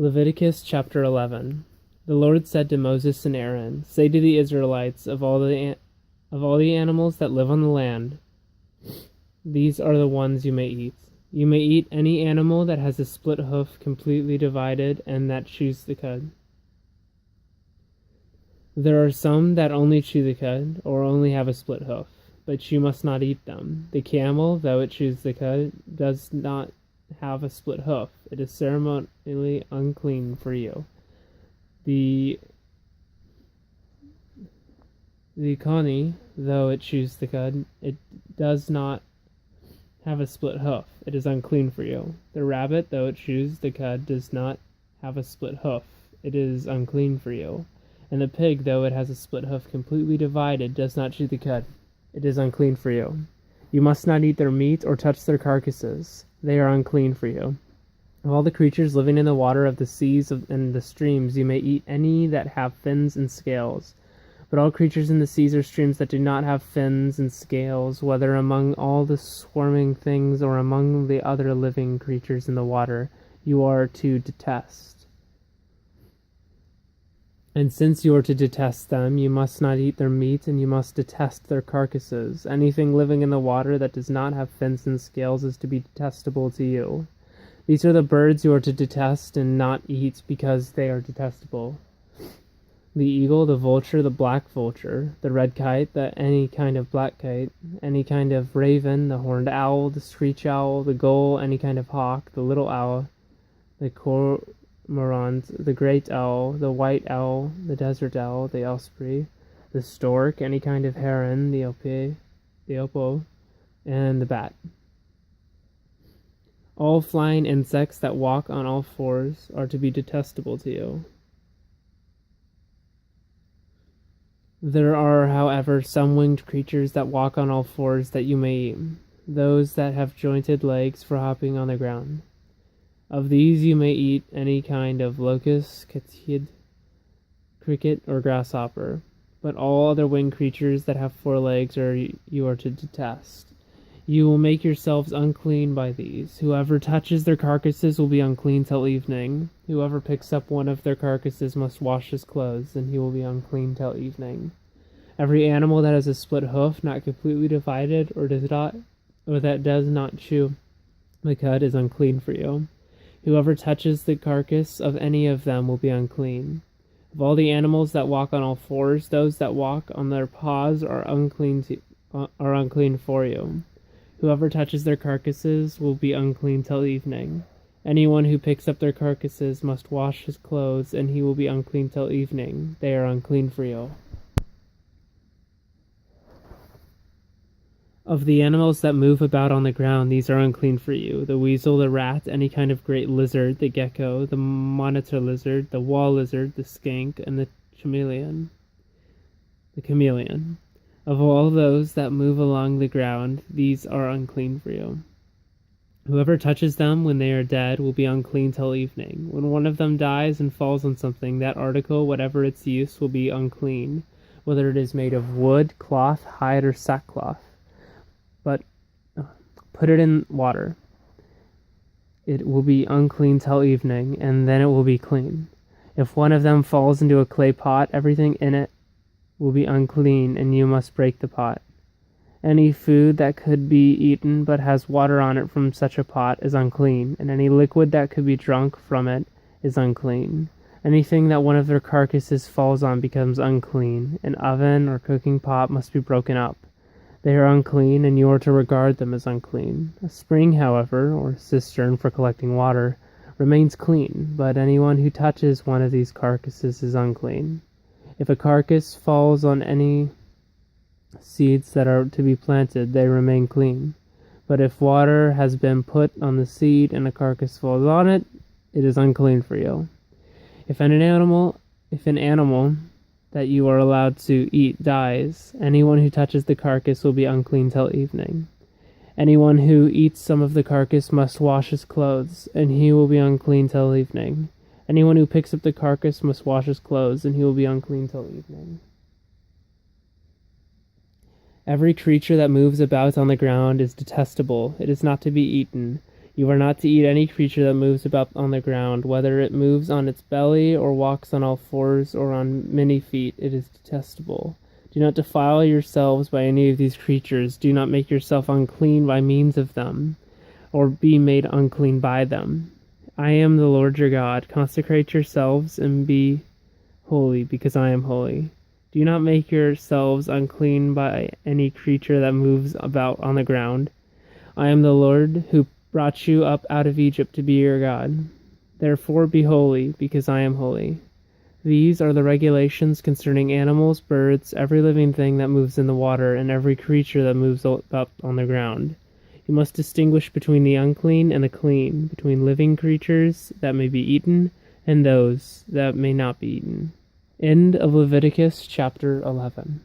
Leviticus chapter 11. The Lord said to Moses and Aaron, "Say to the Israelites, of all the animals that live on the land, these are the ones you may eat. You may eat any animal that has a split hoof completely divided and that chews the cud. There are some that only chew the cud, or only have a split hoof, but you must not eat them. The camel, though it chews the cud, does not have a split hoof. It is ceremonially unclean for you. The coney, though it chews the cud, it does not have a split hoof. It is unclean for you. The rabbit, though it chews the cud, does not have a split hoof. It is unclean for you. And the pig, though it has a split hoof completely divided, does not chew the cud. It is unclean for you. You must not eat their meat or touch their carcasses. They are unclean for you. Of all the creatures living in the water of the seas and the streams, you may eat any that have fins and scales. But all creatures in the seas or streams that do not have fins and scales, whether among all the swarming things or among the other living creatures in the water, you are to detest. And since you are to detest them, you must not eat their meat, and you must detest their carcasses. Anything living in the water that does not have fins and scales is to be detestable to you. These are the birds you are to detest and not eat, because they are detestable: the eagle, the vulture, the black vulture, the red kite, any kind of black kite, any kind of raven, the horned owl, the screech owl, the gull, any kind of hawk, the little owl, the cormorant, the great owl, the white owl, the desert owl, the osprey, the stork, any kind of heron, the opo, and the bat. All flying insects that walk on all fours are to be detestable to you. There are, however, some winged creatures that walk on all fours that you may eat, those that have jointed legs for hopping on the ground. Of these you may eat any kind of locust, catid, cricket, or grasshopper, but all other winged creatures that have 4 legs you are to detest. You will make yourselves unclean by these. Whoever touches their carcasses will be unclean till evening. Whoever picks up one of their carcasses must wash his clothes, and he will be unclean till evening. Every animal that has a split hoof, not completely divided, or that does not chew the cud, is unclean for you. Whoever touches the carcass of any of them will be unclean. Of all the animals that walk on all fours, those that walk on their paws are unclean for you. Whoever touches their carcasses will be unclean till evening. Anyone who picks up their carcasses must wash his clothes, and he will be unclean till evening. They are unclean for you. Of the animals that move about on the ground, these are unclean for you: the weasel, the rat, any kind of great lizard, the gecko, the monitor lizard, the wall lizard, the skink, and the chameleon. Of all those that move along the ground, these are unclean for you. Whoever touches them when they are dead will be unclean till evening. When one of them dies and falls on something, that article, whatever its use, will be unclean, whether it is made of wood, cloth, hide, or sackcloth. But put it in water. It will be unclean till evening, and then it will be clean. If one of them falls into a clay pot, everything in it will be unclean, and you must break the pot. Any food that could be eaten but has water on it from such a pot is unclean, and any liquid that could be drunk from it is unclean. Anything that one of their carcasses falls on becomes unclean. An oven or cooking pot must be broken up. They are unclean, and you are to regard them as unclean. A spring, however, or cistern for collecting water, remains clean, but anyone who touches one of these carcasses is unclean. If a carcass falls on any seeds that are to be planted, they remain clean. But if water has been put on the seed and a carcass falls on it, it is unclean for you. If an animal that you are allowed to eat dies, anyone who touches the carcass will be unclean till evening. Anyone who eats some of the carcass must wash his clothes, and he will be unclean till evening. Anyone who picks up the carcass must wash his clothes, and he will be unclean till evening. Every creature that moves about on the ground is detestable. It is not to be eaten. You are not to eat any creature that moves about on the ground, whether it moves on its belly, or walks on all fours, or on many feet. It is detestable. Do not defile yourselves by any of these creatures. Do not make yourself unclean by means of them, or be made unclean by them. I am the Lord your God. Consecrate yourselves and be holy, because I am holy. Do not make yourselves unclean by any creature that moves about on the ground. I am the Lord who brought you up out of Egypt to be your God. Therefore be holy, because I am holy. These are the regulations concerning animals, birds, every living thing that moves in the water, and every creature that moves about on the ground. You must distinguish between the unclean and the clean, between living creatures that may be eaten and those that may not be eaten. End of Leviticus chapter 11.